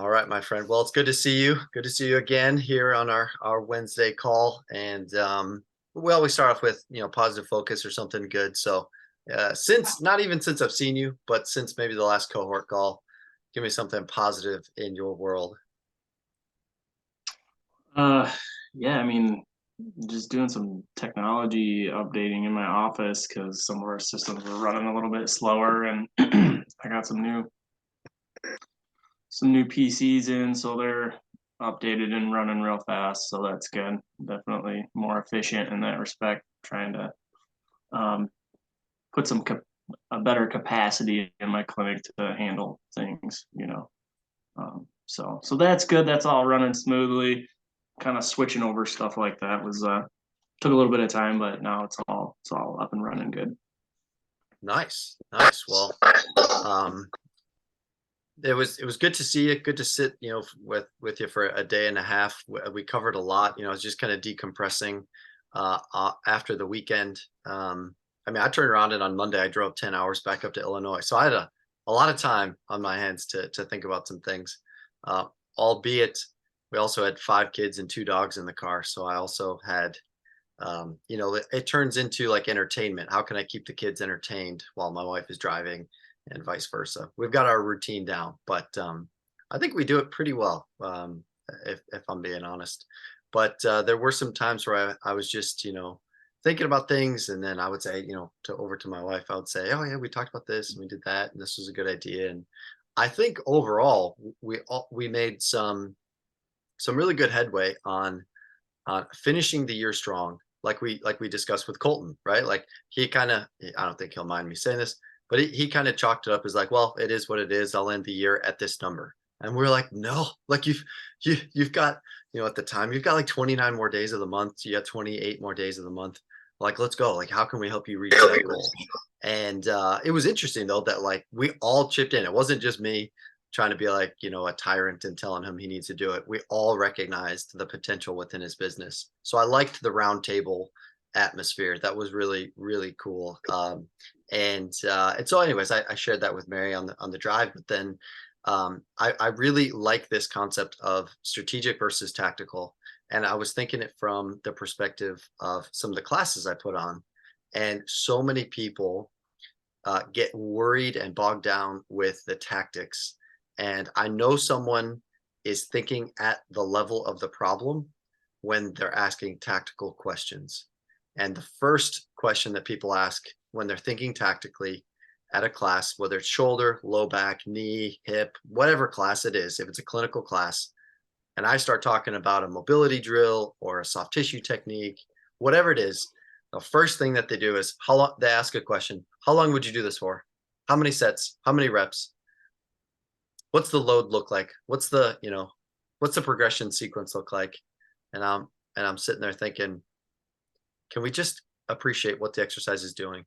All right, my friend. Well, it's good to see you. Good to see you again here on our Wednesday call. And we always start off with positive focus or something good. So since not even since I've seen you, but since maybe the last cohort call, give me something positive in your world. Uh, yeah, I mean, just doing some technology updating in my office because some of our systems were running a little bit slower, and I got some new PCs in, so they're updated and running real fast. So that's good. Definitely more efficient in that respect. Trying to um, put a better capacity in my clinic to handle things. So that's good. That's all running smoothly. Kind of switching over stuff like that was took a little bit of time, but now it's all up and running good. Nice, nice. Well, um, it was good to see you. Good to sit, with you for a day and a half. We covered a lot. I was just kind of decompressing after the weekend. I mean, I turned around and on Monday I drove 10 hours back up to Illinois, so I had a lot of time on my hands to think about some things. Uh, Albeit, we also had 5 kids and 2 dogs in the car, so I also had it turns into like entertainment. How can I keep the kids entertained while my wife is driving and vice versa? We've got our routine down, but I think we do it pretty well, if I'm being honest. But there were some times where I was just, thinking about things. And then I would say, over to my wife, I would say, oh, yeah, we talked about this and we did that. And this was a good idea. And I think overall, we made some really good headway on finishing the year strong, like we discussed with Colton, right? Like he kind of, I don't think he'll mind me saying this, but he kind of chalked it up as like, well, it is what it is. I'll end the year at this number. And we're like, no, like you've got, at the time you've got like 29 more days of the month. You got 28 more days of the month. Like, let's go. Like, how can we help you reach that goal? And it was interesting though that like we all chipped in. It wasn't just me trying to be like, a tyrant and telling him he needs to do it. We all recognized the potential within his business. So I liked the round table atmosphere. That was really, really cool. And so anyways, I shared that with Mary on the drive, but then I really like this concept of strategic versus tactical. And I was thinking it from the perspective of some of the classes I put on. And so many people get worried and bogged down with the tactics. And I know someone is thinking at the level of the problem when they're asking tactical questions. And the first question that people ask when they're thinking tactically at a class, whether it's shoulder, low back, knee, hip, whatever class it is, if it's a clinical class, and I start talking about a mobility drill or a soft tissue technique, whatever it is, the first thing that they do is how long they ask a question. How long would you do this for? How many sets? How many reps? What's the load look like? What's the progression sequence look like? And I'm sitting there thinking, can we just appreciate what the exercise is doing?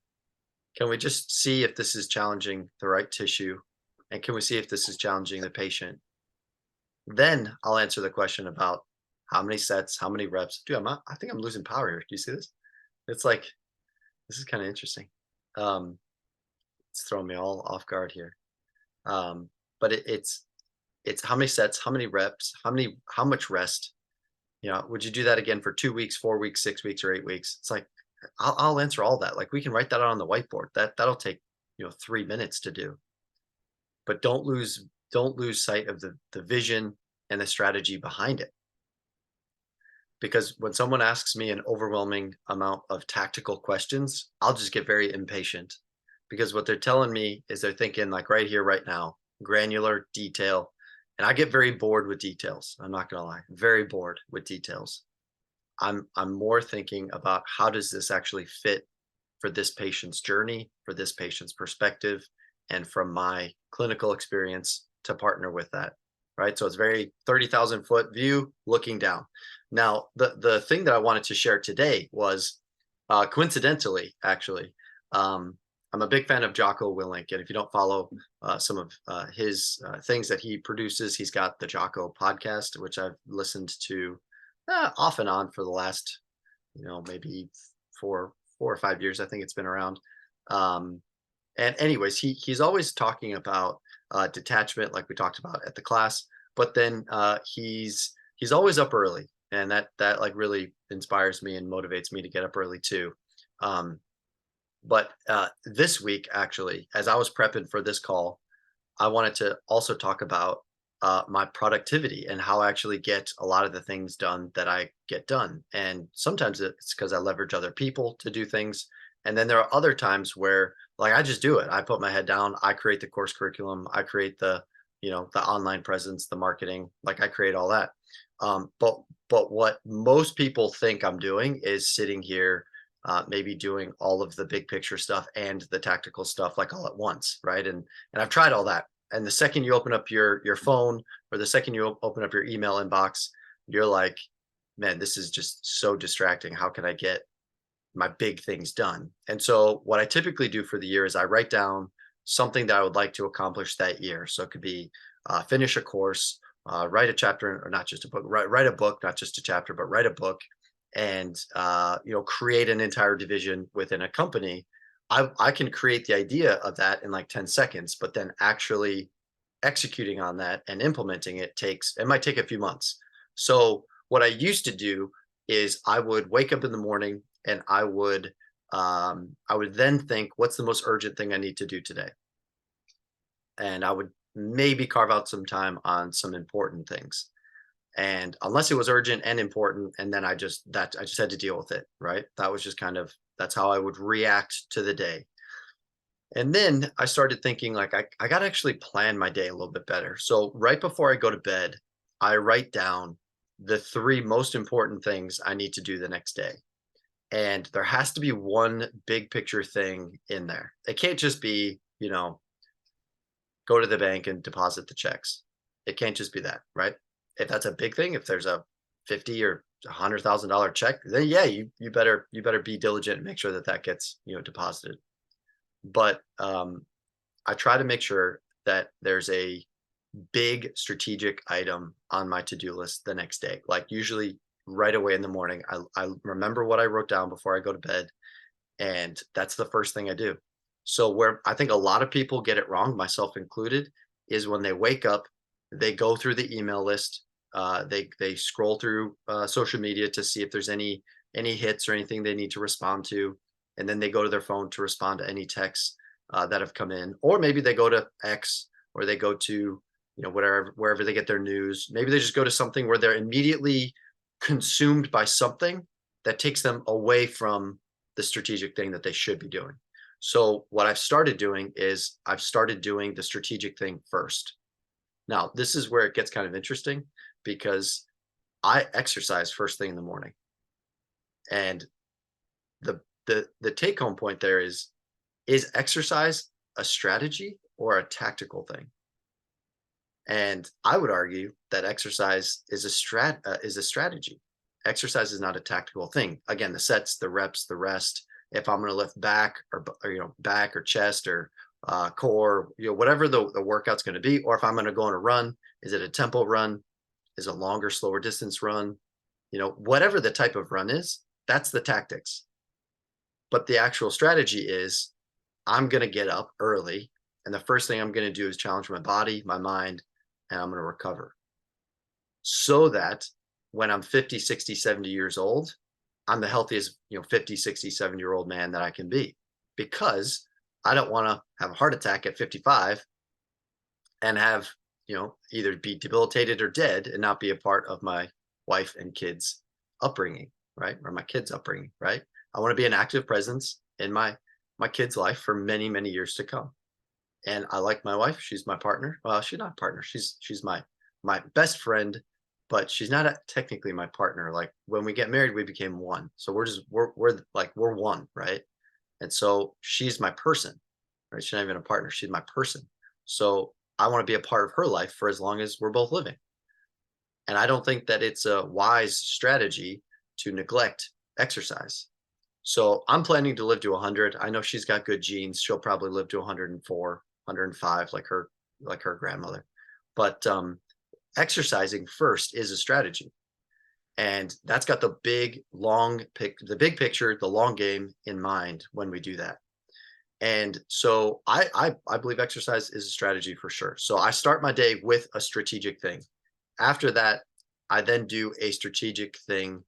Can we just see if this is challenging the right tissue? And can we see if this is challenging the patient? Then I'll answer the question about how many sets, how many reps. Dude, I think I'm losing power here. Do you see this? It's like, this is kind of interesting. It's throwing me all off guard here. But it's how many sets, how many reps, how much rest. Would you do that again for 2 weeks, 4 weeks, 6 weeks, or 8 weeks? It's like I'll answer all that. Like we can write that out on the whiteboard. That'll take 3 minutes to do. But don't lose sight of the vision and the strategy behind it. Because when someone asks me an overwhelming amount of tactical questions, I'll just get very impatient because what they're telling me is they're thinking like right here, right now, granular detail. And I get very bored with details. I'm not gonna lie, very bored with details. I'm more thinking about how does this actually fit for this patient's journey, for this patient's perspective, and from my clinical experience to partner with that. Right. So it's very 30,000 foot view looking down. Now, the thing that I wanted to share today was coincidentally, actually, I'm a big fan of Jocko Willink. And if you don't follow some of his things that he produces, he's got the Jocko podcast, which I've listened to off and on for the last, maybe 4 or 5 years. I think it's been around. And anyways, he's always talking about detachment, like we talked about at the class, but then he's always up early, and that like really inspires me and motivates me to get up early too. Um, but this week, actually, as I was prepping for this call, I wanted to also talk about my productivity and how I actually get a lot of the things done that I get done. And sometimes it's because I leverage other people to do things. And then there are other times where like I just do it. I put my head down, I create the course curriculum, I create the online presence, the marketing, like I create all that. But what most people think I'm doing is sitting here maybe doing all of the big picture stuff and the tactical stuff like all at once, right? And I've tried all that. And the second you open up your phone, or the second you open up your email inbox, you're like, man, this is just so distracting. How can I get my big things done? And so what I typically do for the year is I write down something that I would like to accomplish that year. So it could be finish a course, write a chapter, or not just a book, write a book, not just a chapter, but write a book, and create an entire division within a company. I can create the idea of that in like 10 seconds, but then actually executing on that and implementing it might take a few months. So what I used to do is I would wake up in the morning and I would then think, what's the most urgent thing I need to do today? And I would maybe carve out some time on some important things. And unless it was urgent and important, and then I just had to deal with it, right? That was just that's how I would react to the day. And then I started thinking like I got to actually plan my day a little bit better. So right before I go to bed, I write down the 3 most important things I need to do the next day. And there has to be one big picture thing in there. It can't just be, go to the bank and deposit the checks. It can't just be that, right? If that's a big thing, if there's a 50 or $100,000 check, then yeah, you better be diligent and make sure that gets deposited. But I try to make sure that there's a big strategic item on my to-do list the next day. Like usually right away in the morning, I remember what I wrote down before I go to bed, and that's the first thing I do. So where I think a lot of people get it wrong, myself included, is when they wake up, they go through the email list, they scroll through social media to see if there's any hits or anything they need to respond to, and then they go to their phone to respond to any texts that have come in, or maybe they go to X, or they go to wherever they get their news. Maybe they just go to something where they're immediately consumed by something that takes them away from the strategic thing that they should be doing. So what I've started doing is I've started doing the strategic thing first. Now, this is where it gets kind of interesting because I exercise first thing in the morning. And the take home point there is exercise a strategy or a tactical thing? And I would argue that exercise is a strategy. Exercise is not a tactical thing. Again, the sets, the reps, the rest. If I'm going to lift back or back or chest or core, whatever the workout's going to be, or if I'm going to go on a run, is it a tempo run? Is it a longer, slower distance run? Whatever the type of run is, that's the tactics. But the actual strategy is I'm going to get up early, and the first thing I'm going to do is challenge my body, my mind, and I'm going to recover. So that when I'm 50, 60, 70 years old, I'm the healthiest, 50, 60, 70-year-old man that I can be, because I don't want to have a heart attack at 55 and have, either be debilitated or dead and not be a part of my wife and kids' upbringing, right? Or my kids' upbringing, right? I want to be an active presence in my kids' life for many, many years to come. And I like my wife. She's my partner. Well, she's not a partner. She's my best friend, but she's not technically my partner. Like when we get married, we became one. So we're one, right? And so she's my person, right? She's not even a partner. She's my person. So I want to be a part of her life for as long as we're both living. And I don't think that it's a wise strategy to neglect exercise. So I'm planning to live to 100. I know she's got good genes. She'll probably live to 104, 105, like her grandmother. But exercising first is a strategy, and that's got the big picture, the long game in mind when we do that. And so I believe exercise is a strategy for sure. So I start my day with a strategic thing, After that, I then do a strategic thing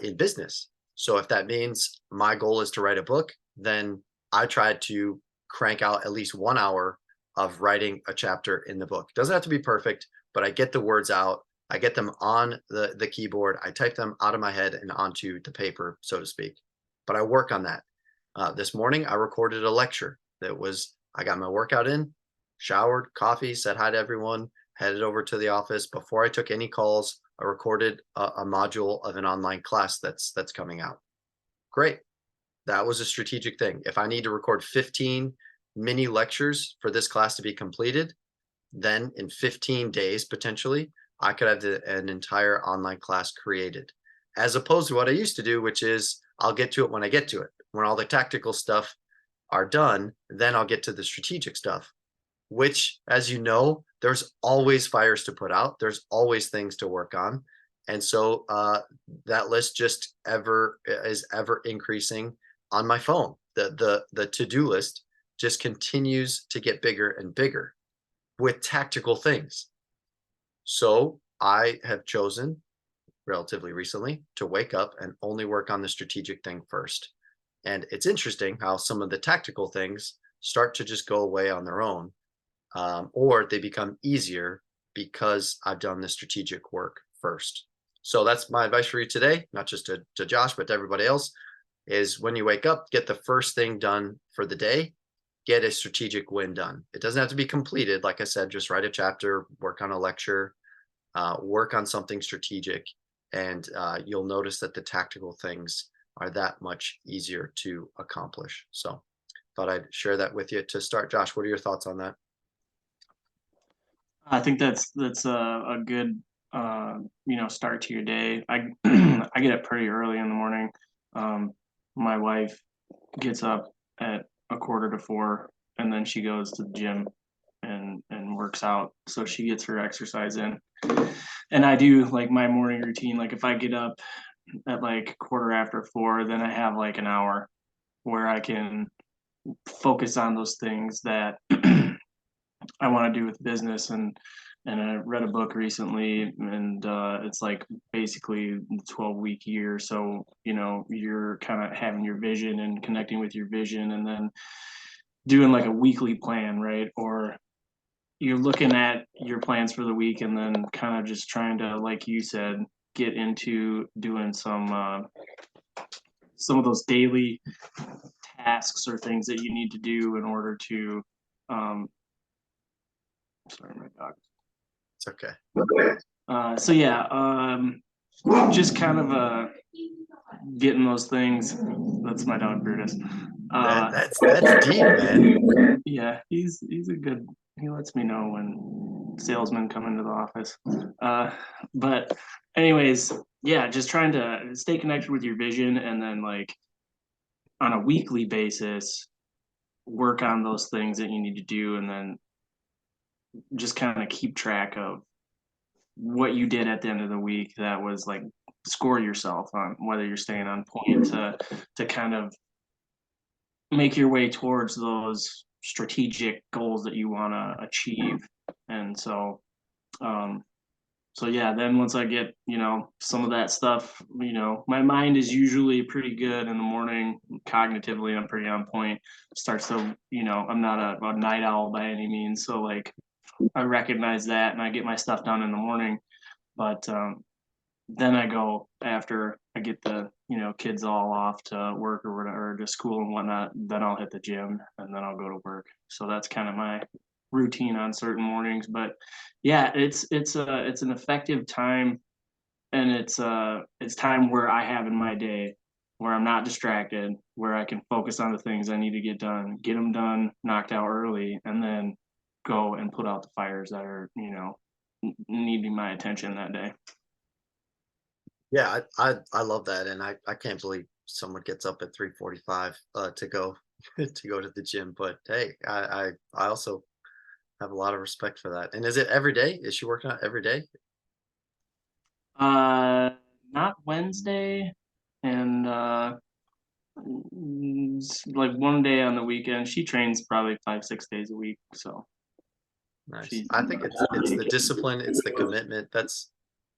in business. So if that means my goal is to write a book, then I try to crank out at least 1 hour of writing a chapter in the book. It doesn't have to be perfect, but I get the words out. I get them on the keyboard. I type them out of my head and onto the paper, so to speak. But I work on that. This morning, I recorded a lecture I got my workout in, showered, coffee, said hi to everyone, headed over to the office. Before I took any calls, I recorded a module of an online class that's coming out. Great. That was a strategic thing. If I need to record 15 mini lectures for this class to be completed, then in 15 days, potentially, I could have an entire online class created, as opposed to what I used to do, which is I'll get to it when I get to it. When all the tactical stuff are done, then I'll get to the strategic stuff, which, as you know, there's always fires to put out. There's always things to work on. And so that list just is ever increasing on my phone. The to-do list just continues to get bigger and bigger with tactical things. So I have chosen relatively recently to wake up and only work on the strategic thing first. And it's interesting how some of the tactical things start to just go away on their own, or they become easier because I've done the strategic work first. So that's my advice for you today, not just to Josh, but to everybody else, is when you wake up, get the first thing done for the day, get a strategic win done. It doesn't have to be completed. Like I said, just write a chapter, work on a lecture, work on something strategic, and you'll notice that the tactical things are that much easier to accomplish. So thought I'd share that with you to start. Josh, what are your thoughts on that? I think that's a good start to your day. I I get up pretty early in the morning. My wife gets up at 3:45, and then she goes to the gym and works out, so she gets her exercise in. And I do like my morning routine. Like if I get up at like 4:15, then I have like an hour where I can focus on those things that I want to do with business. And I read a book recently, and it's like basically the 12-week year. So you're kind of having your vision and connecting with your vision, and then doing like a weekly plan, right? Or you're looking at your plans for the week, and then kind of just trying to, like you said, get into doing some of those daily tasks or things that you need to do in order to sorry, my dog. It's okay. So yeah, just kind of getting those things. That's my dog Brutus. That's deep, man. Yeah, he's a good. He lets me know when salesmen come into the office. But anyways, yeah, just trying to stay connected with your vision, and then like on a weekly basis, work on those things that you need to do, and then just kind of keep track of what you did at the end of the week. That was like score yourself on whether you're staying on point to kind of make your way towards those strategic goals that you want to achieve. And so yeah, then once I get some of that stuff, my mind is usually pretty good in the morning. Cognitively, I'm pretty on point. Starts to I'm not a night owl by any means, so like I recognize that and I get my stuff done in the morning. But then I go, after I get the kids all off to work or whatever, or to school and whatnot, then I'll hit the gym and then I'll go to work. So that's kind of my routine on certain mornings. But yeah, it's an effective time, and it's time where I have in my day where I'm not distracted, where I can focus on the things I need to get them done, knocked out early, and then go and put out the fires that are needing my attention that day. Yeah, I love that, and I can't believe someone gets up at 3:45 to go to go to the gym. But hey, I also have a lot of respect for that. And is it every day? Is she working out every day? Not Wednesday, and like one day on the weekend. She trains probably 5-6 days a week. So Nice. She's I think it's the discipline, it's the commitment. That's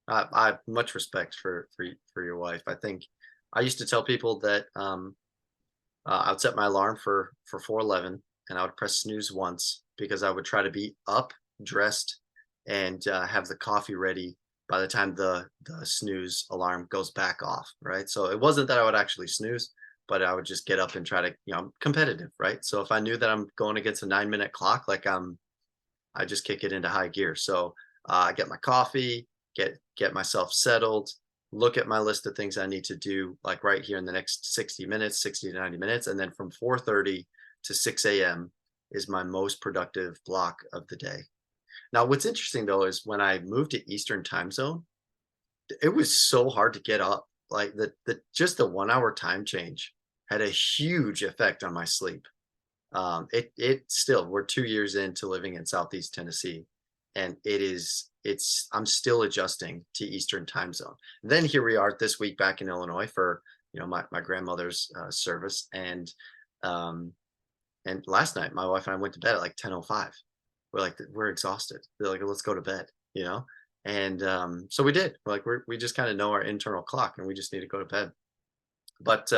I have much respect for your wife. I think I used to tell people that I would set my alarm for 4:11, and I would press snooze once because I would try to be up, dressed, and have the coffee ready by the time the snooze alarm goes back off. Right. So it wasn't that I would actually snooze, but I would just get up and try to, I'm competitive. Right. So if I knew that I'm going against a 9-minute clock, like I just kick it into high gear. So I get my coffee, get myself settled, look at my list of things I need to do, like right here in the next 60 minutes, 60 to 90 minutes. And then from 4:30 to 6 a.m. is my most productive block of the day. Now, what's interesting though is when I moved to Eastern time zone, it was so hard to get up. Like the just the 1 hour time change had a huge effect on my sleep. It still, we're 2 years into living in Southeast Tennessee, and I'm still adjusting to Eastern time zone. Then here we are this week back in Illinois for, my grandmother's service. And last night my wife and I went to bed at like 10:05. We're exhausted. They're like, let's go to bed, And so we did. We just kind of know our internal clock, and we just need to go to bed. But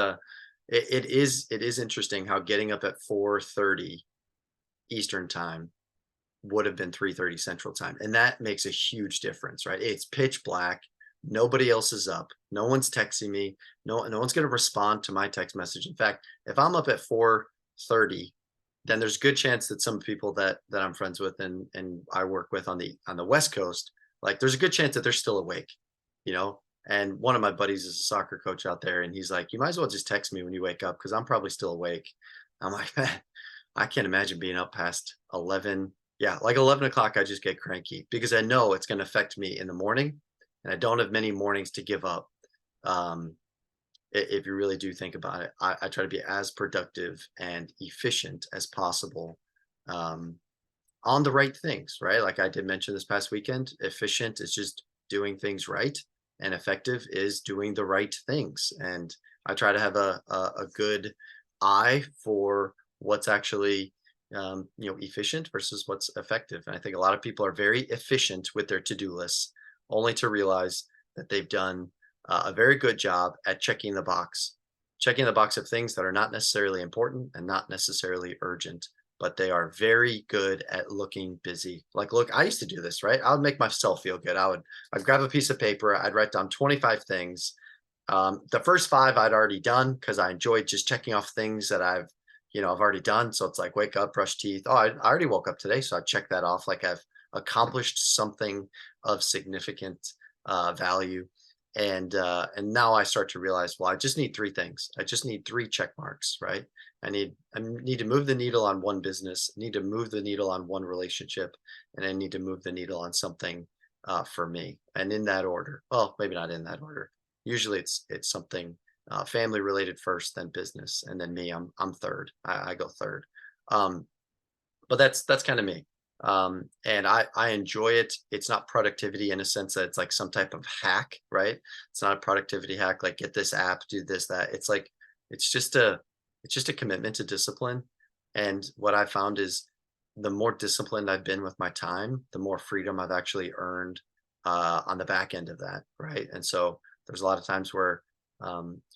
it is interesting how getting up at 4:30 Eastern time would have been 3:30 Central time, and that makes a huge difference, right? It's pitch black, nobody else is up, no one's texting me, no one's going to respond to my text message. In fact, if I'm up at 4:30, then there's a good chance that some people that I'm friends with and I work with on the West Coast, like there's a good chance that they're still awake, you know. And one of my buddies is a soccer coach out there, and he's like, "You might as well just text me when you wake up because I'm probably still awake." I'm like, "Man, I can't imagine being up past 11." Yeah, like 11 o'clock, I just get cranky because I know it's going to affect me in the morning, and I don't have many mornings to give up. Um, if you really do think about it, I try to be as productive and efficient as possible, um, on the right things, right? Like I did mention this past weekend, efficient is just doing things right, and effective is doing the right things. And I try to have a good eye for what's actually efficient versus what's effective. And I think a lot of people are very efficient with their to-do lists, only to realize that they've done a very good job at checking the box of things that are not necessarily important and not necessarily urgent, but they are very good at looking busy. Like, look, I used to do this, right? I would make myself feel good. I'd grab a piece of paper, I'd write down 25 things. The first 5 I'd already done because I enjoyed just checking off things that I've already done. So it's like wake up, brush teeth. Oh, I already woke up today, so I check that off. Like I've accomplished something of significant value. And now I start to realize, well, I just need 3 things. I just need 3 check marks, right? I need to move the needle on one business, need to move the needle on one relationship, and I need to move the needle on something for me. And in that order. Well, maybe not in that order. Usually it's something family related first, then business, and then me. I'm third. I go third. Um, but that's kind of me. And I enjoy it. It's not productivity in a sense that it's like some type of hack, right? It's not a productivity hack like get this app, do this, that. It's like it's just a commitment to discipline. And what I found is the more disciplined I've been with my time, the more freedom I've actually earned on the back end of that, right? And so there's a lot of times where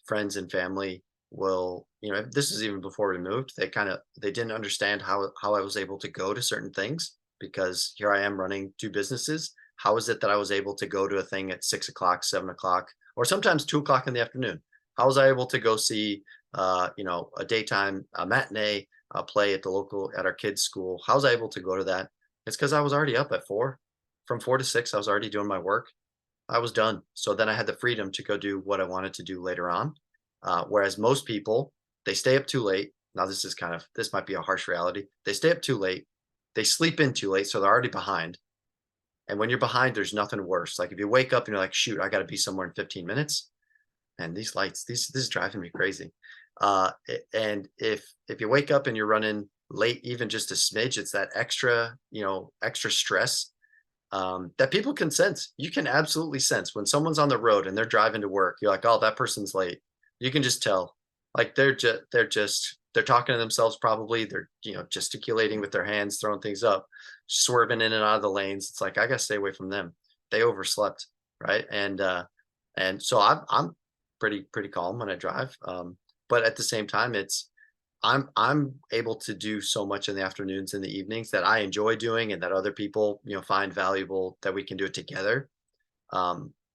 friends and family will, this is even before we moved, they didn't understand how I was able to go to certain things because here I am running 2 businesses. How is it that I was able to go to a thing at 6 o'clock, 7 o'clock, or sometimes 2 o'clock in the afternoon? How was I able to go see a daytime matinee play at our kids' school? How was I able to go to that? It's because I was already up at 4. From 4 to 6, I was already doing my work. I was done. So then I had the freedom to go do what I wanted to do later on. Whereas most people, they stay up too late. Now this might be a harsh reality. They stay up too late. They sleep in too late. So they're already behind. And when you're behind, there's nothing worse. Like if you wake up and you're like, shoot, I got to be somewhere in 15 minutes. And these lights, this is driving me crazy. And if you wake up and you're running late, even just a smidge, it's that extra stress that people can sense. You can absolutely sense when someone's on the road and they're driving to work. You're like, oh, that person's late. You can just tell, like they're they're talking to themselves, probably they're, gesticulating with their hands, throwing things up, swerving in and out of the lanes. It's like, I gotta stay away from them. They overslept, right? And so I'm pretty calm when I drive. But at the same time, I'm able to do so much in the afternoons and the evenings that I enjoy doing, and that other people, find valuable, that we can do it together.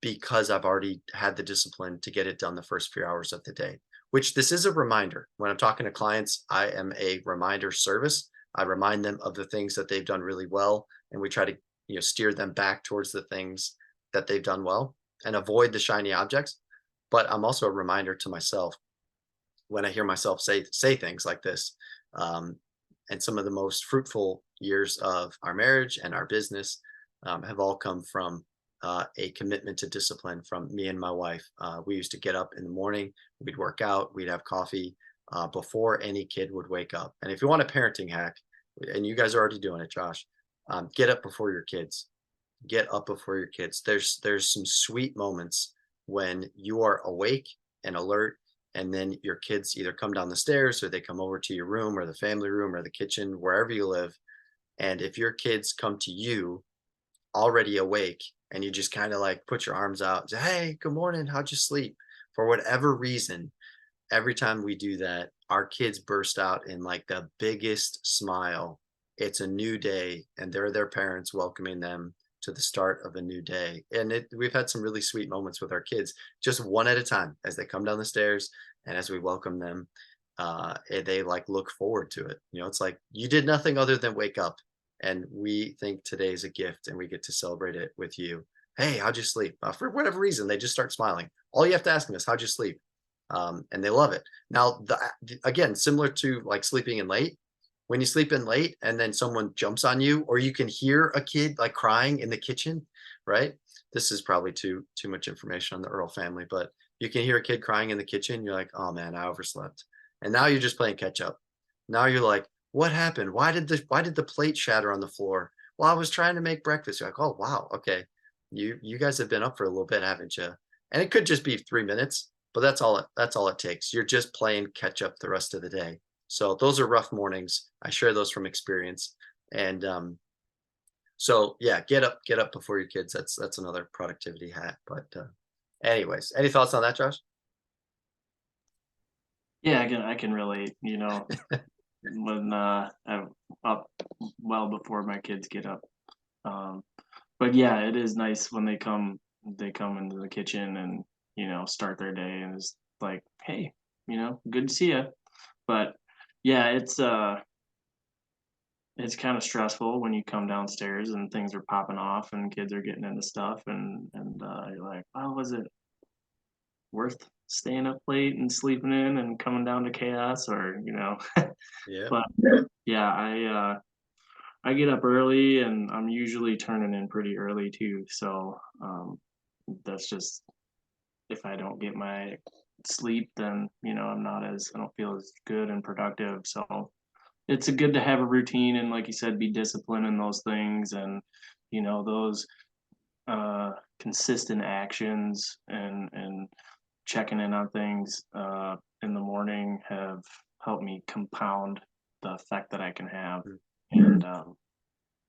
Because I've already had the discipline to get it done the first few hours of the day, which this is a reminder. When I'm talking to clients, I am a reminder service. I remind them of the things that they've done really well, and we try to, steer them back towards the things that they've done well and avoid the shiny objects. But I'm also a reminder to myself when I hear myself say things like this. And some of the most fruitful years of our marriage and our business have all come from a commitment to discipline from me and my wife. We used to get up in the morning, we'd work out, we'd have coffee before any kid would wake up. And if you want a parenting hack, and you guys are already doing it, Josh, get up before your kids. Get up before your kids. There's some sweet moments when you are awake and alert, and then your kids either come down the stairs or they come over to your room or the family room or the kitchen, wherever you live. And if your kids come to you already awake, and you just kind of like put your arms out and say, "Hey, good morning, how'd you sleep?" For whatever reason, every time we do that, our kids burst out in like the biggest smile. It's a new day, and they're their parents welcoming them to the start of a new day. And we've had some really sweet moments with our kids, just one at a time, as they come down the stairs and as we welcome them. They like look forward to it. It's like you did nothing other than wake up, and we think today is a gift, and we get to celebrate it with you. Hey, how'd you sleep? For whatever reason, they just start smiling. All you have to ask them is, how'd you sleep? And they love it. Now, again, similar to like sleeping in late, when you sleep in late and then someone jumps on you, or you can hear a kid like crying in the kitchen, right? This is probably too much information on the Earl family, but you can hear a kid crying in the kitchen. You're like, oh man, I overslept. And now you're just playing catch up. Now you're like, what happened? Why did the plate shatter on the floor? Well, I was trying to make breakfast. You're like, oh wow, okay. You guys have been up for a little bit, haven't you? And it could just be 3 minutes, but that's all it takes. You're just playing catch up the rest of the day. So those are rough mornings. I share those from experience. And so yeah, get up before your kids. That's another productivity hack. But anyways, any thoughts on that, Josh? Yeah, I can relate, when I'm up well before my kids get up. But yeah, it is nice when they come into the kitchen and, start their day, and it's like, hey, good to see you. But yeah, it's kind of stressful when you come downstairs and things are popping off and kids are getting into stuff, and you're like, wow, was it worth staying up late and sleeping in and coming down to chaos, or Yeah. but yeah, I get up early, and I'm usually turning in pretty early too. So that's just, if I don't get my sleep, then I don't feel as good and productive. So it's good to have a routine, and like you said, be disciplined in those things, and those consistent actions, and checking in on things in the morning have helped me compound the effect that I can have. Mm. And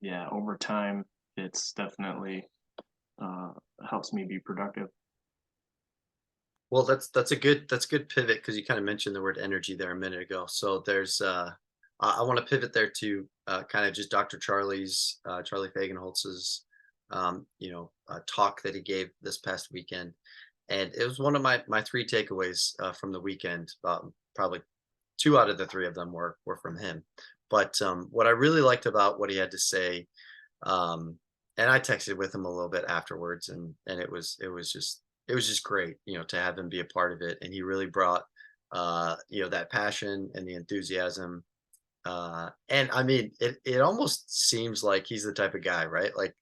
yeah, over time, it's definitely helps me be productive. Well, that's a good pivot, because you kind of mentioned the word energy there a minute ago. So there's I want to pivot there to kind of just Dr. Charlie Fagenholtz's talk that he gave this past weekend. And it was one of my three takeaways from the weekend. Probably two out of the three of them were from him. But what I really liked about what he had to say, and I texted with him a little bit afterwards, and it was just great, to have him be a part of it. And he really brought that passion and the enthusiasm. And I mean, it almost seems like he's the type of guy, right? Like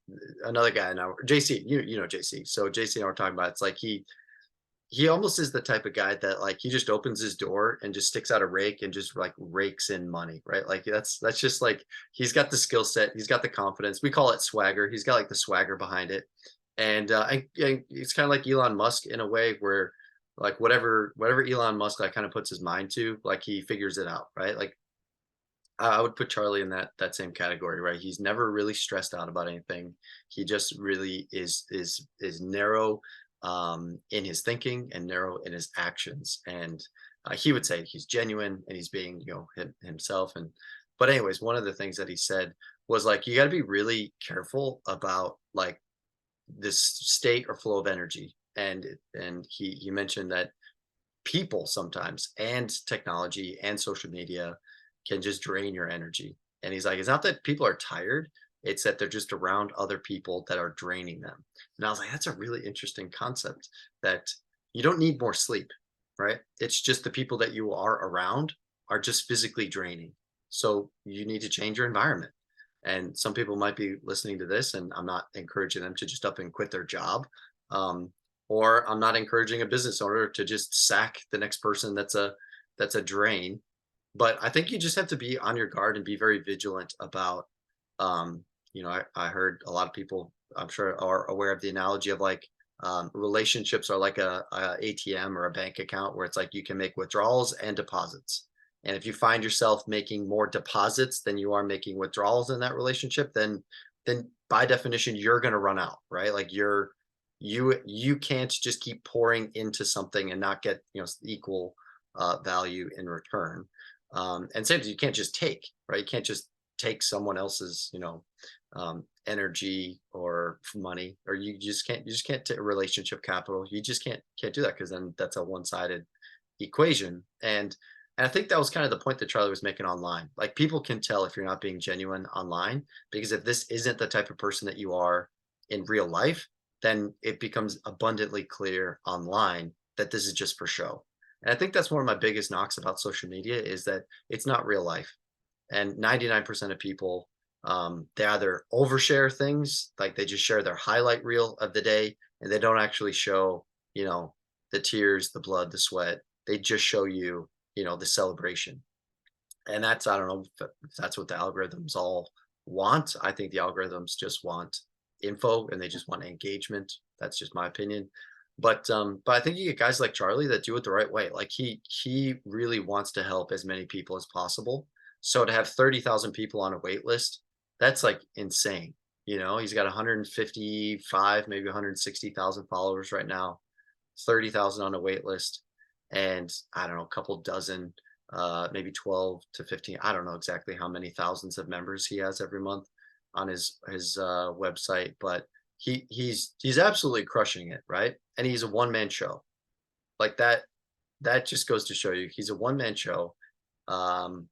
another guy now, JC, you know JC. So JC and I were talking about, it's like he almost is the type of guy that like he just opens his door and just sticks out a rake and just like rakes in money, right? Like that's just like, he's got the skill set, he's got the confidence. We call it swagger. He's got like the swagger behind it. And it's kind of like Elon Musk in a way, where like whatever Elon Musk like kind of puts his mind to, like he figures it out, right? Like I would put Charlie in that same category, right? He's never really stressed out about anything. He just really is narrow in his thinking and narrow in his actions. And he would say he's genuine and he's being, himself. And but anyways, one of the things that he said was like you got to be really careful about like this state or flow of energy. And he mentioned that people sometimes and technology and social media can just drain your energy. And he's like, it's not that people are tired, it's that they're just around other people that are draining them. And I was like, that's a really interesting concept that you don't need more sleep, right? It's just the people that you are around are just physically draining. So you need to change your environment. And some people might be listening to this, and I'm not encouraging them to just up and quit their job. Um, or I'm not encouraging a business owner to just sack the next person that's a drain. But I think you just have to be on your guard and be very vigilant about I heard a lot of people, I'm sure, are aware of the analogy of like relationships are like a ATM or a bank account where it's like you can make withdrawals and deposits. And if you find yourself making more deposits than you are making withdrawals in that relationship, then by definition you're going to run out, right? Like you can't just keep pouring into something and not get equal value in return. And same as you can't just take, right? You can't just take someone else's energy or money, or you just can't take relationship capital. You just can't do that, because then that's a one-sided equation. And I think that was kind of the point that Charlie was making online. Like people can tell if you're not being genuine online, because if this isn't the type of person that you are in real life, then it becomes abundantly clear online that this is just for show. And I think that's one of my biggest knocks about social media is that it's not real life. And 99% of people, they either overshare things, like they just share their highlight reel of the day, and they don't actually show, the tears, the blood, the sweat. They just show you, the celebration. And that's, I don't know if that's what the algorithms all want. I think the algorithms just want info and they just want engagement. That's just my opinion. But I think you get guys like Charlie that do it the right way. Like he really wants to help as many people as possible. So to have 30,000 people on a wait list, that's like insane. He's got 155, maybe 160,000 followers right now, 30,000 on a wait list, and I don't know, a couple dozen, maybe 12 to 15. I don't know exactly how many thousands of members he has every month on his website, but he's absolutely crushing it, right? And he's a one-man show. Like that just goes to show you he's a one-man show. Um,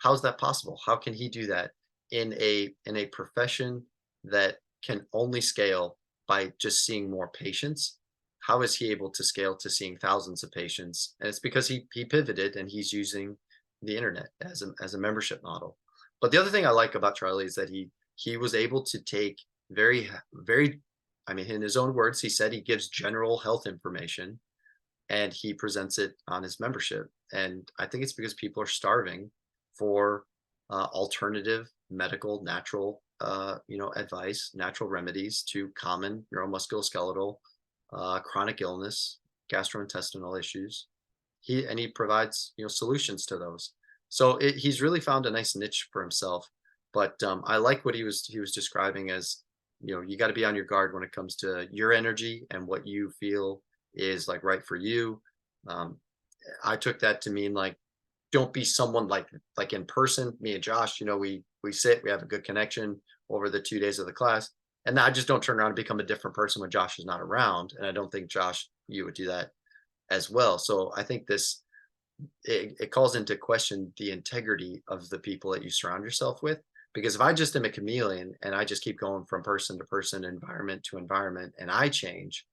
how's that possible? How can he do that in a profession that can only scale by just seeing more patients? How is he able to scale to seeing thousands of patients? And it's because he pivoted and he's using the internet as a membership model. But the other thing I like about Charlie is that he was able to take very, very, I mean, in his own words, he said he gives general health information and he presents it on his membership. And I think it's because people are starving for alternative medical, natural, advice, natural remedies to common neuromusculoskeletal, chronic illness, gastrointestinal issues. He provides solutions to those. So he's really found a nice niche for himself. But I like what he was describing as, you got to be on your guard when it comes to your energy and what you feel is like right for you. I took that to mean like, don't be someone like in person. Me and Josh, we sit, we have a good connection over the 2 days of the class, and I just don't turn around and become a different person when Josh is not around. And I don't think Josh, you would do that as well. So I think it calls into question the integrity of the people that you surround yourself with. Because if I just am a chameleon and I just keep going from person to person, environment to environment, and I change,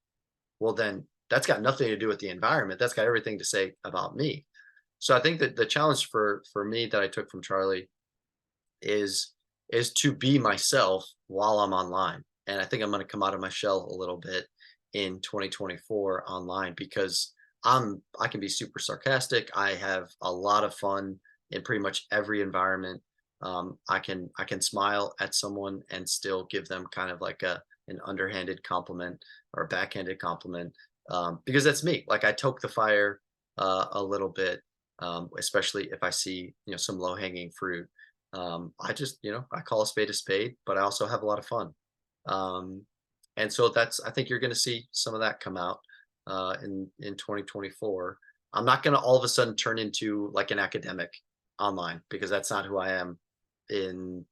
well, then that's got nothing to do with the environment. That's got everything to say about me. So I think that the challenge for me that I took from Charlie is to be myself while I'm online. And I think I'm going to come out of my shell a little bit in 2024 online, because I can be super sarcastic. I have a lot of fun in pretty much every environment. I can smile at someone and still give them kind of like an underhanded compliment or a backhanded compliment. because that's me. Like I toke the fire a little bit, especially if I see, some low hanging fruit. I just, I call a spade, but I also have a lot of fun. Um, and so I think you're going to see some of that come out in 2024. I'm not going to all of a sudden turn into like an academic online, because that's not who I am in,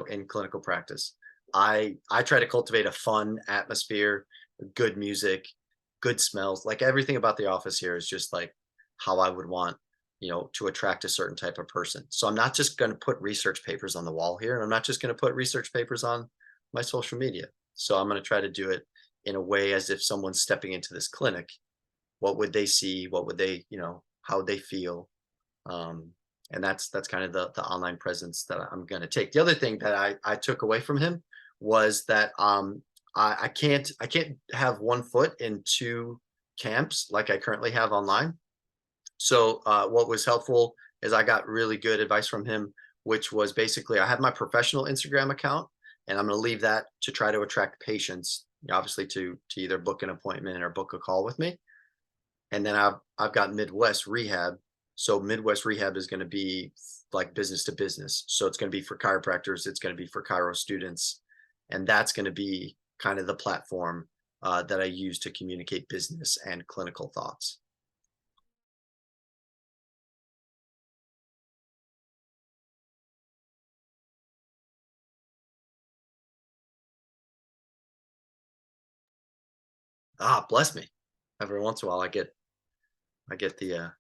in clinical practice. I try to cultivate a fun atmosphere, good music, good smells. Like everything about the office here is just like how I would want, to attract a certain type of person. So I'm not just going to put research papers on the wall here, and I'm not just going to put research papers on my social media. So I'm going to try to do it in a way as if someone's stepping into this clinic. What would they see? What would they, how would they feel? Um, and that's kind of the online presence that I'm going to take. The other thing that I took away from him was that I can't have one foot in two camps like I currently have online. So what was helpful is I got really good advice from him, which was basically I have my professional Instagram account, and I'm going to leave that to try to attract patients, obviously to either book an appointment or book a call with me. And then I've got Midwest Rehab. So Midwest Rehab is going to be like business to business. So it's going to be for chiropractors. It's going to be for chiro students. And that's going to be kind of the platform that I use to communicate business and clinical thoughts. Bless me. Every once in a while I get the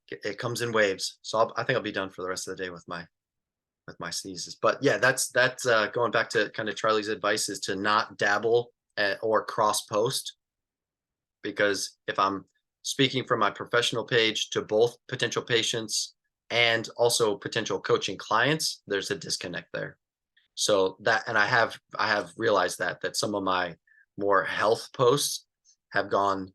it comes in waves. So I think I'll be done for the rest of the day with my sneezes. But yeah, that's going back to kind of Charlie's advice, is to not dabble or cross post, because if I'm speaking from my professional page to both potential patients and also potential coaching clients, there's a disconnect there. So and I have realized that some of my more health posts have gone,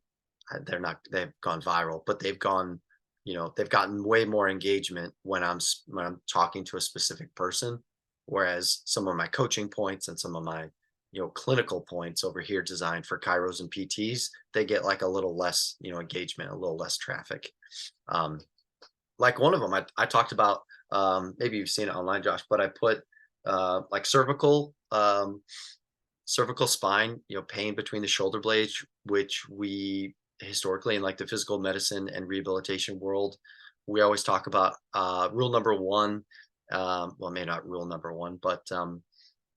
they've gone viral, but they've gone, they've gotten way more engagement when I'm talking to a specific person. Whereas some of my coaching points and some of my, clinical points over here designed for chiros and PTs, they get like a little less, engagement, a little less traffic. Like one of them I talked about, maybe you've seen it online, Josh, but I put like cervical spine, pain between the shoulder blades, which we historically in like the physical medicine and rehabilitation world, we always talk about rule number one. Well, maybe not rule number one, but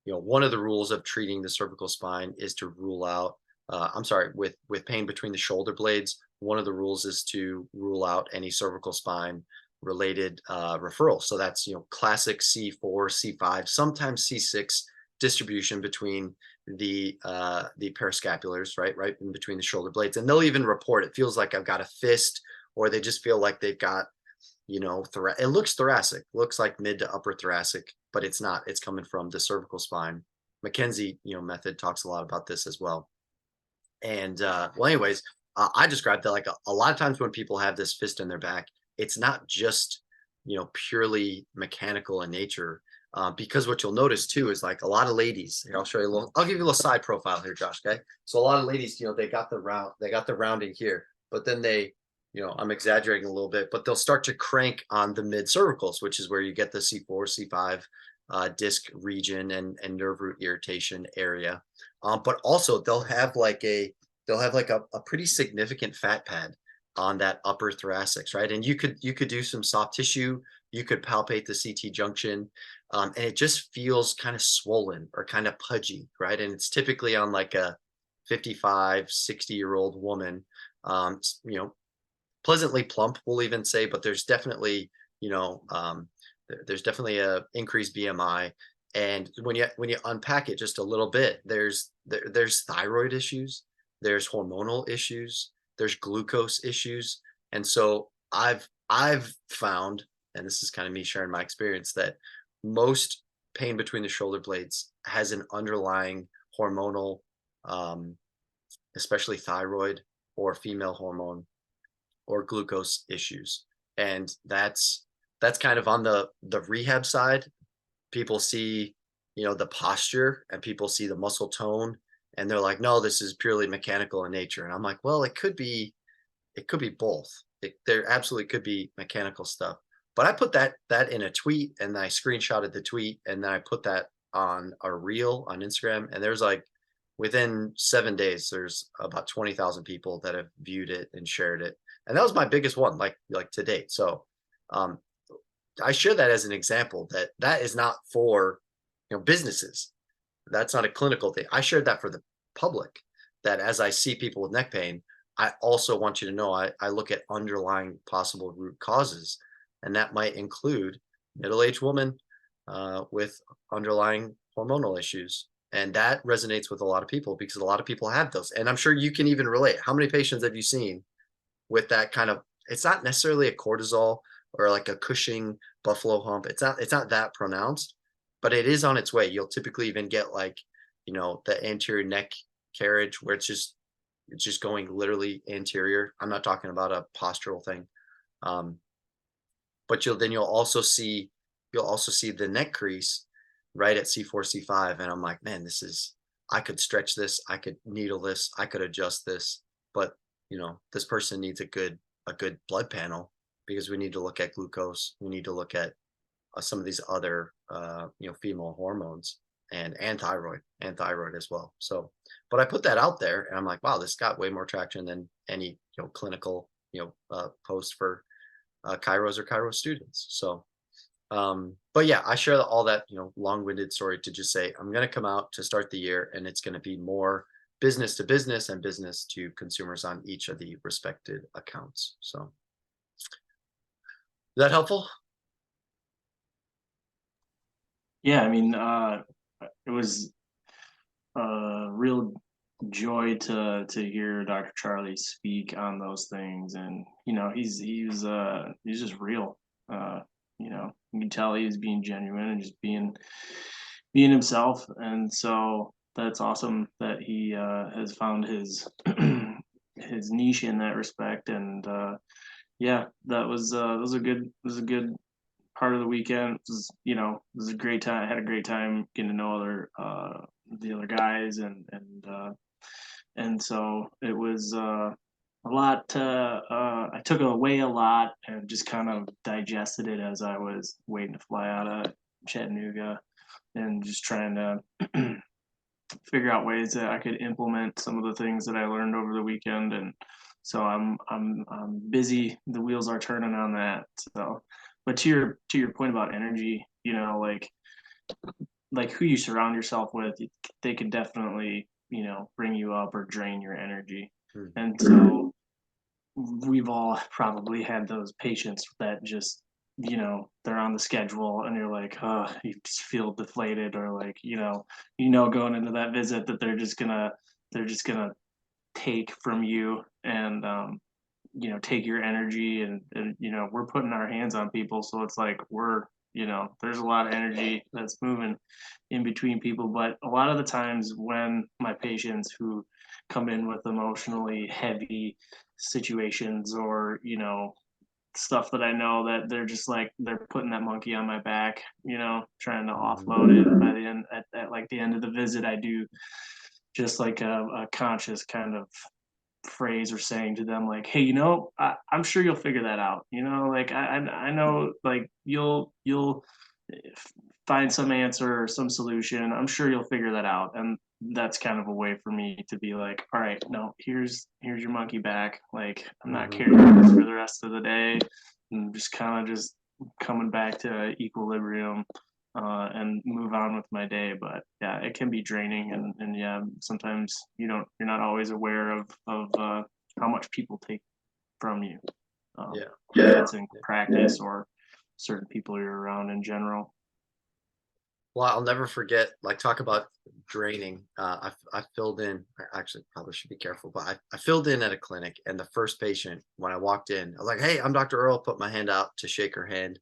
one of the rules of treating the cervical spine is to rule out, I'm sorry, with pain between the shoulder blades, one of the rules is to rule out any cervical spine related referral. So that's, classic C4, C5, sometimes C6 distribution between the parascapulars, right in between the shoulder blades. And they'll even report it feels like I've got a fist, or they just feel like they've got, it looks thoracic, looks like mid to upper thoracic, but it's not. It's coming from the cervical spine. McKenzie, method talks a lot about this as well. And well, anyways, I described that like a lot of times when people have this fist in their back, it's not just, purely mechanical in nature. Because what you'll notice too is like a lot of ladies, here, I'll show you a little, I'll give you a little side profile here, Josh. Okay. So a lot of ladies, they got the rounding here, but then they, I'm exaggerating a little bit, but they'll start to crank on the mid cervicals, which is where you get the C4, C5 disc region and nerve root irritation area. But also they'll have like a pretty significant fat pad on that upper thoracics, right? And you could do some soft tissue, you could palpate the CT junction, and it just feels kind of swollen or kind of pudgy, right? And it's typically on like a 55, 60-year-old woman, pleasantly plump, we'll even say, but there's definitely, there's definitely a increased BMI. And when you unpack it just a little bit, there's thyroid issues, there's hormonal issues, there's glucose issues. And so I've found, and this is kind of me sharing my experience, that most pain between the shoulder blades has an underlying hormonal, especially thyroid or female hormone or glucose issues. And that's kind of on the rehab side. People see, the posture, and people see the muscle tone, And they're like, no, this is purely mechanical in nature. And I'm like, well, it could be both. There absolutely could be mechanical stuff. But I put that in a tweet, and I screenshotted the tweet, and then I put that on a reel on Instagram. And there's like, within 7 days, there's about 20,000 people that have viewed it and shared it. And that was my biggest one, like to date. So um, I share that as an example that that is not for, businesses. That's not a clinical thing. I shared that for the public, that as I see people with neck pain, I also want you to know I look at underlying possible root causes. And that might include middle-aged woman with underlying hormonal issues. And that resonates with a lot of people because a lot of people have those. And I'm sure you can even relate. How many patients have you seen with that kind of, it's not necessarily a cortisol or like a Cushing buffalo hump. It's not that pronounced, but it is on its way. You'll typically even get like, the anterior neck carriage where it's just going literally anterior. I'm not talking about a postural thing. But you'll also see the neck crease right at C4, C5. And I'm like, man, I could stretch this, I could needle this, I could adjust this, but this person needs a good blood panel because we need to look at glucose. We need to look at some of these other, female hormones and thyroid as well. So, but I put that out there and I'm like, wow, this got way more traction than any, clinical, post for chiros or chiro students. So, but yeah, I share all that, long-winded story to just say, I'm going to come out to start the year and it's going to be more business to business and business to consumers on each of the respected accounts. So is that helpful? Yeah, I mean, it was a real joy to hear Dr. Charlie speak on those things, and he's just real. You can tell he was being genuine and just being himself, and so that's awesome that he has found his his niche in that respect. And yeah, that was a good part of the weekend. It was a great time. I had a great time getting to know the other guys, and so it was a lot. I took away a lot and just kind of digested it as I was waiting to fly out of Chattanooga, and just trying to figure out ways that I could implement some of the things that I learned over the weekend. And so I'm busy. The wheels are turning on that. So, but to your point about energy, like who you surround yourself with, they could definitely bring you up or drain your energy. Hmm. And so we've all probably had those patients that just they're on the schedule and you're like, oh, you just feel deflated, or like going into that visit that they're just gonna take from you, and take your energy, and we're putting our hands on people, so it's like there's a lot of energy that's moving in between people. But a lot of the times when my patients who come in with emotionally heavy situations, or stuff that I know that they're just like they're putting that monkey on my back, trying to offload it, by the end at like the end of the visit, I do just like a conscious kind of phrase or saying to them, like, hey, I'm sure you'll figure that out, like I know, like you'll find some answer or some solution. I'm sure you'll figure that out. And that's kind of a way for me to be like, all right, no, here's your monkey back. Like, I'm not carrying this for the rest of the day. And just kind of just coming back to equilibrium, and move on with my day. But yeah, it can be draining, and yeah, sometimes you're not always aware of how much people take from you. Yeah. Whether it's in practice or certain people you're around in general. Well, I'll never forget, like, talk about draining. I filled in, I actually probably should be careful, but I filled in at a clinic, and the first patient, when I walked in, I was like, hey, I'm Dr. Earl, put my hand out to shake her hand.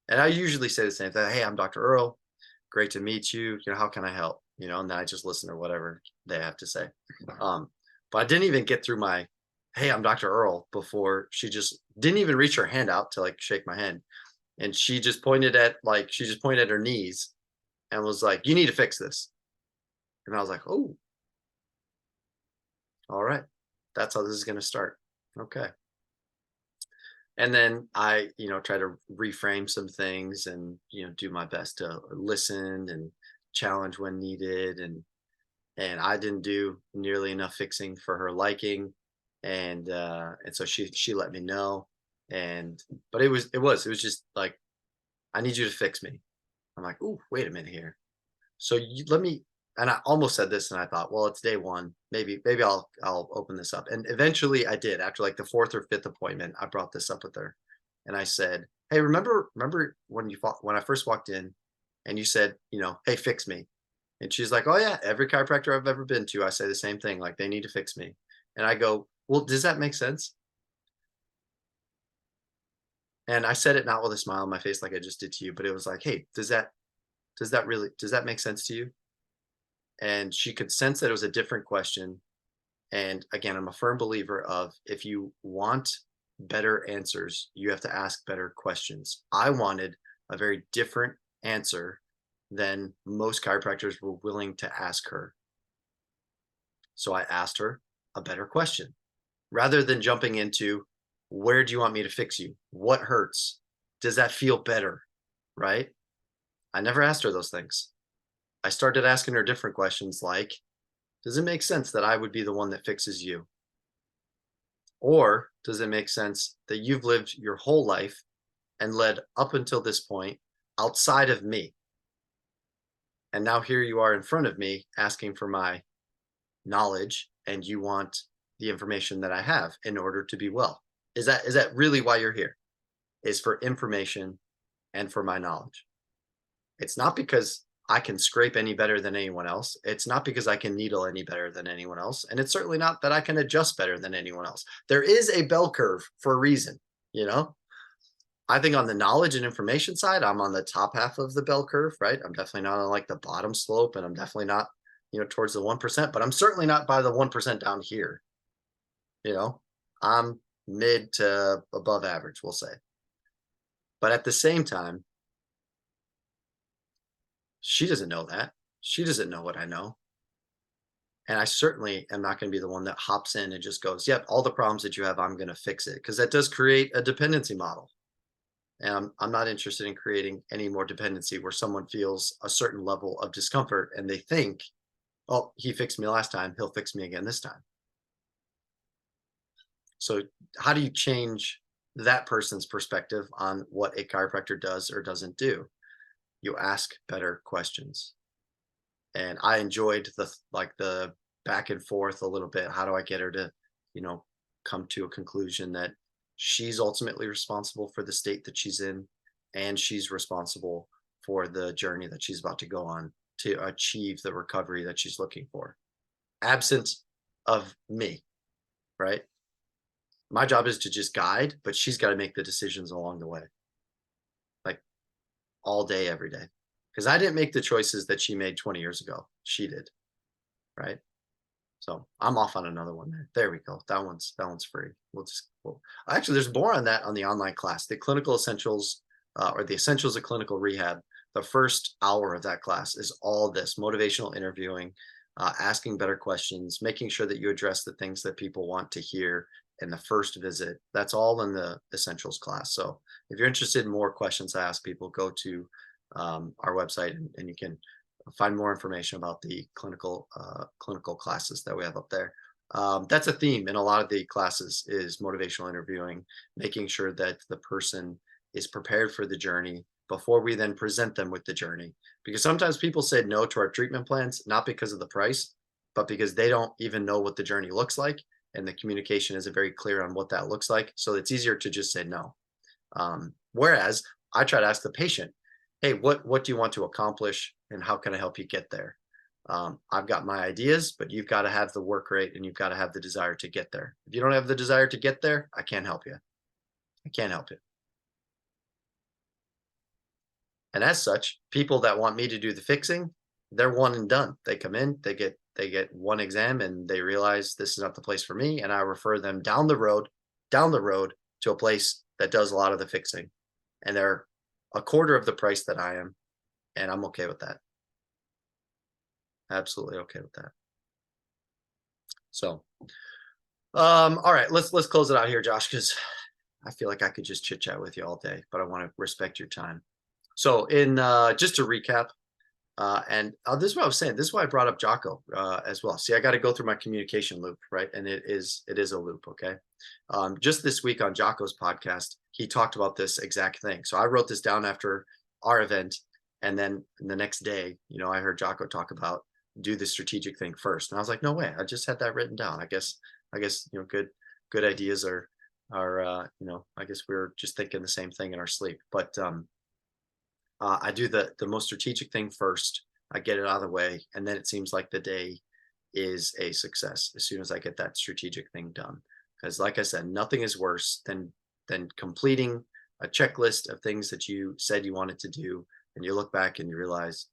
And I usually say the same thing. Hey, I'm Dr. Earl. Great to meet you. How can I help? And then I just listen to whatever they have to say. But I didn't even get through my, hey, I'm Dr. Earl, before she just didn't even reach her hand out to like shake my hand. And she just pointed at her knees and was like, you need to fix this. And I was like, oh, All right. That's how this is going to start. Okay. And then I, try to reframe some things and, do my best to listen and challenge when needed. And I didn't do nearly enough fixing for her liking. And so she let me know. But it was just like, I need you to fix me. I'm like, "Ooh, wait a minute here. So you let me," and I almost said this and I thought, well, it's day one. Maybe I'll open this up. And eventually I did. After like the fourth or fifth appointment, I brought this up with her. And I said, "Hey, remember when I first walked in and you said, hey, fix me." And she's like, "Oh yeah, every chiropractor I've ever been to, I say the same thing, like they need to fix me." And I go, "Well, does that make sense?" And I said it not with a smile on my face like I just did to you, but it was like, "Hey, does that make sense to you?" And she could sense that it was a different question. And again, I'm a firm believer of, if you want better answers, you have to ask better questions. I wanted a very different answer than most chiropractors were willing to ask her. So I asked her a better question rather than jumping into, where do you want me to fix you? What hurts? Does that feel better? Right? I never asked her those things. I started asking her different questions like, does it make sense that I would be the one that fixes you? Or does it make sense that you've lived your whole life and led up until this point outside of me? And now here you are in front of me asking for my knowledge, and you want the information that I have in order to be well. Is that really why you're here? Is for information and for my knowledge. It's not because I can scrape any better than anyone else. It's not because I can needle any better than anyone else. And it's certainly not that I can adjust better than anyone else. There is a bell curve for a reason, you know? I think on the knowledge and information side, I'm on the top half of the bell curve, right? I'm definitely not on like the bottom slope, and I'm definitely not, towards the 1%, but I'm certainly not by the 1% down here, you know? I'm mid to above average, we'll say. But at the same time, she doesn't know that. She doesn't know what I know. And I certainly am not going to be the one that hops in and just goes, "Yep, all the problems that you have, I'm going to fix it." Because that does create a dependency model. And I'm not interested in creating any more dependency where someone feels a certain level of discomfort and they think, "Oh, he fixed me last time, he'll fix me again this time." So, how do you change that person's perspective on what a chiropractor does or doesn't do? You ask better questions. And I enjoyed the back and forth a little bit. How do I get her to, you know, come to a conclusion that she's ultimately responsible for the state that she's in, and she's responsible for the journey that she's about to go on to achieve the recovery that she's looking for, absent of me, right? My job is to just guide, but she's got to make the decisions along the way, like all day, every day. Because I didn't make the choices that she made 20 years ago. She did, right? So I'm off on another one there. There we go. That one's free. Actually, there's more on that on the online class, the clinical essentials, or the essentials of clinical rehab. The first hour of that class is all this motivational interviewing, asking better questions, making sure that you address the things that people want to hear in the first visit. That's all in the essentials class. So if you're interested in more questions I ask people, go to our website, and you can find more information about the clinical classes that we have up there. That's a theme in a lot of the classes, is motivational interviewing, making sure that the person is prepared for the journey before we then present them with the journey. Because sometimes people said no to our treatment plans, not because of the price, but because they don't even know what the journey looks like. And the communication isn't very clear on what that looks like. So it's easier to just say no. Whereas I try to ask the patient, "Hey, what do you want to accomplish, and how can I help you get there?" I've got my ideas, but you've got to have the work rate, and you've got to have the desire to get there. If you don't have the desire to get there, I can't help you. I can't help you. And as such, people that want me to do the fixing, they're one and done. They come in, they get one exam, and they realize this is not the place for me, and I refer them down the road to a place that does a lot of the fixing. And they're a quarter of the price that I am, and I'm okay with that. Absolutely okay with that. So, all right, let's close it out here, Josh, because I feel like I could just chit chat with you all day, but I want to respect your time. So in just to recap, and this is what I was saying. This is why I brought up Jocko as well. See, I got to go through my communication loop, right? And it is a loop, okay? Just this week on Jocko's podcast, he talked about this exact thing. So I wrote this down after our event, and then the next day, I heard Jocko talk about do the strategic thing first, and I was like, no way, I just had that written down. I guess good ideas are I guess we're just thinking the same thing in our sleep, but I do the most strategic thing first. I get it out of the way, and then it seems like the day is a success as soon as I get that strategic thing done. Because, like I said, nothing is worse than completing a checklist of things that you said you wanted to do, and you look back and you realize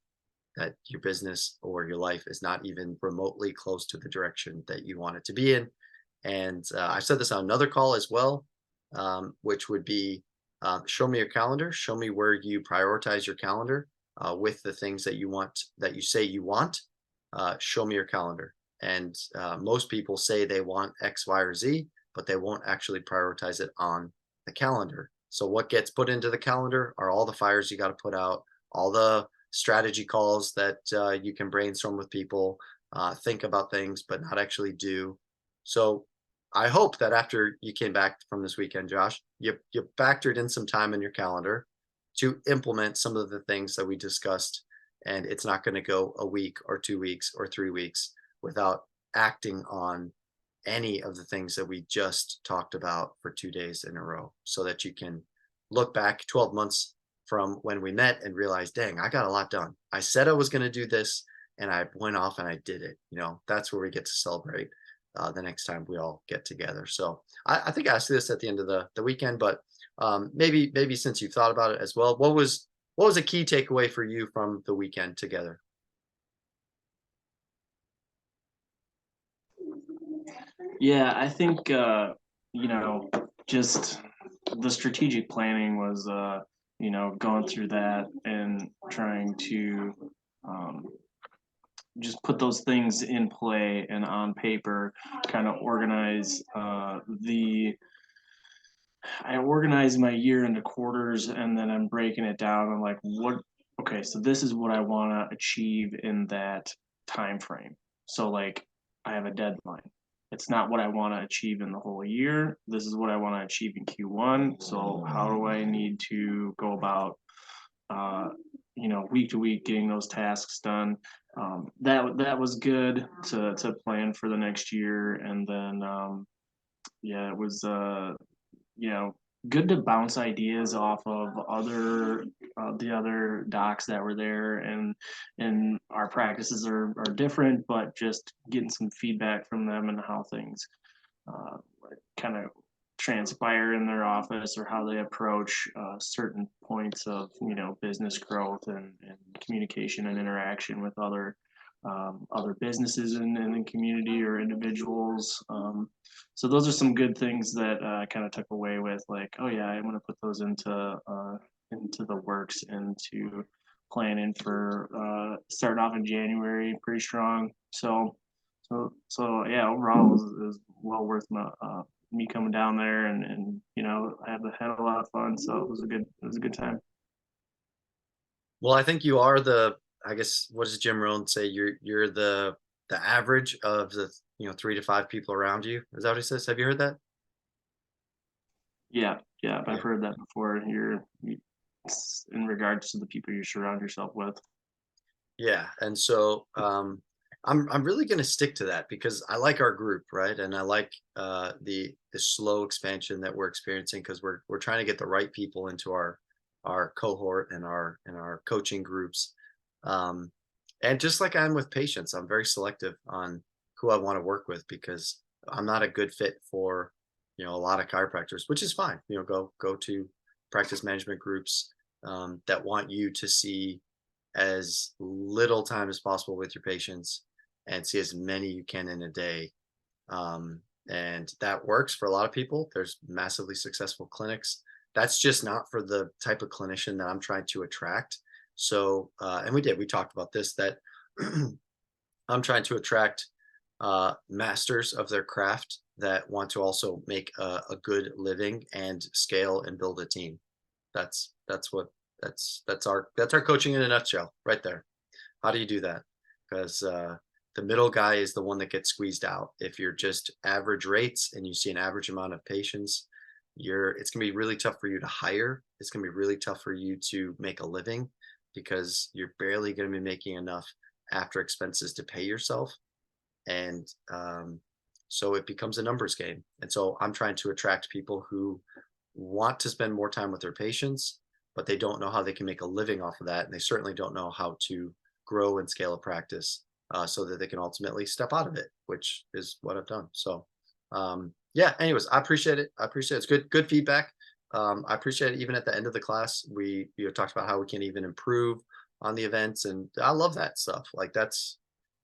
that your business or your life is not even remotely close to the direction that you want it to be in. And I said this on another call as well, which would be show me your calendar, show me where you prioritize your calendar with the things that you want, that you say you want. Show me your calendar. And most people say they want X, Y, or Z, but they won't actually prioritize it on the calendar. So what gets put into the calendar are all the fires you got to put out, all the strategy calls that you can brainstorm with people, think about things, but not actually do. So I hope that after you came back from this weekend, Josh, you factored in some time in your calendar to implement some of the things that we discussed, and it's not going to go a week or 2 weeks or 3 weeks without acting on any of the things that we just talked about for 2 days in a row, so that you can look back 12 months from when we met and realize, dang, I got a lot done. I said I was going to do this, and I went off and I did it. That's where we get to celebrate the next time we all get together. So I think I asked you this at the end of the weekend, but maybe since you've thought about it as well, what was a key takeaway for you from the weekend together? Yeah, I think just the strategic planning was going through that and trying to just put those things in play and on paper, kind of organize I organize my year into quarters, and then I'm breaking it down. I'm like, okay, so this is what I want to achieve in that time frame. So like I have a deadline. It's not what I want to achieve in the whole year. This is what I want to achieve in Q1. So how do I need to go about week to week getting those tasks done? That was good to plan for the next year. And then yeah, it was good to bounce ideas off of the other docs that were there, and our practices are different, but just getting some feedback from them and how things kind of transpire in their office, or how they approach certain points of business growth and communication and interaction with other businesses in the community or individuals. So those are some good things that I kind of took away with, like, oh yeah, I'm going to put those into the works, into planning for starting off in January pretty strong. So yeah, overall it was well worth me coming down there, and I had a lot of fun. So it was a good time. Well, I think you are I guess, what does Jim Rohn say? You're the average of the 3 to 5 people around you. Is that what he says? Have you heard that? Yeah, I've heard that before. In regards to the people you surround yourself with. Yeah, and so I'm really going to stick to that because I like our group, right? And I like the slow expansion that we're experiencing, because we're trying to get the right people into our cohort and our coaching groups. And just like I'm with patients, I'm very selective on who I want to work with, because I'm not a good fit for a lot of chiropractors, which is fine. Go to practice management groups that want you to see as little time as possible with your patients and see as many you can in a day. And that works for a lot of people. There's massively successful clinics. That's just not for the type of clinician that I'm trying to attract. So, and we talked about this, that I'm trying to attract masters of their craft that want to also make a good living and scale and build a team. That's our coaching in a nutshell right there. How do you do that? Because the middle guy is the one that gets squeezed out. If you're just average rates and you see an average amount of patients, it's gonna be really tough for you to hire. It's gonna be really tough for you to make a living because you're barely gonna be making enough after expenses to pay yourself. And so it becomes a numbers game. And so I'm trying to attract people who want to spend more time with their patients, but they don't know how they can make a living off of that. And they certainly don't know how to grow and scale a practice so that they can ultimately step out of it, which is what I've done. So yeah, anyways, I appreciate it. I appreciate it. It's good feedback. I appreciate it. Even at the end of the class, we talked about how we can even improve on the events. And I love that stuff. Like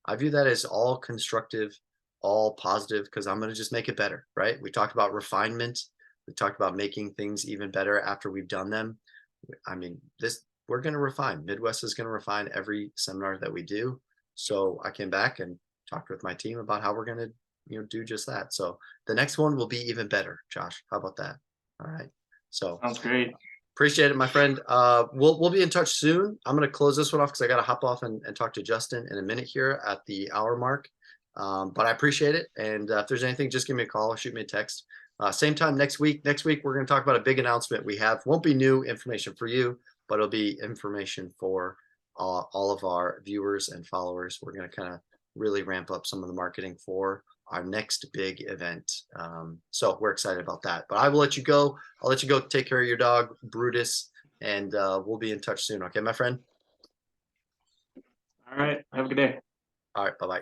I view that as all constructive, all positive, because I'm going to just make it better, right? We talked about refinement. We talked about making things even better after we've done them. I mean, we're going to refine. Midwest is going to refine every seminar that we do. So I came back and talked with my team about how we're going to, do just that. So the next one will be even better, Josh. How about that? All right. So Sounds great. appreciate it, my friend. We'll be in touch soon. I'm going to close this one off because I got to hop off and talk to Justin in a minute here at the hour mark. But I appreciate it. And if there's anything, just give me a call or shoot me a text. Same time next week. Next week, we're going to talk about a big announcement we have. Won't be new information for you, but it'll be information for all of our viewers and followers. We're going to kind of really ramp up some of the marketing for our next big event. So we're excited about that. But I will let you go. I'll let you go take care of your dog, Brutus, and we'll be in touch soon. Okay, my friend? All right. Have a good day. All right. Bye-bye.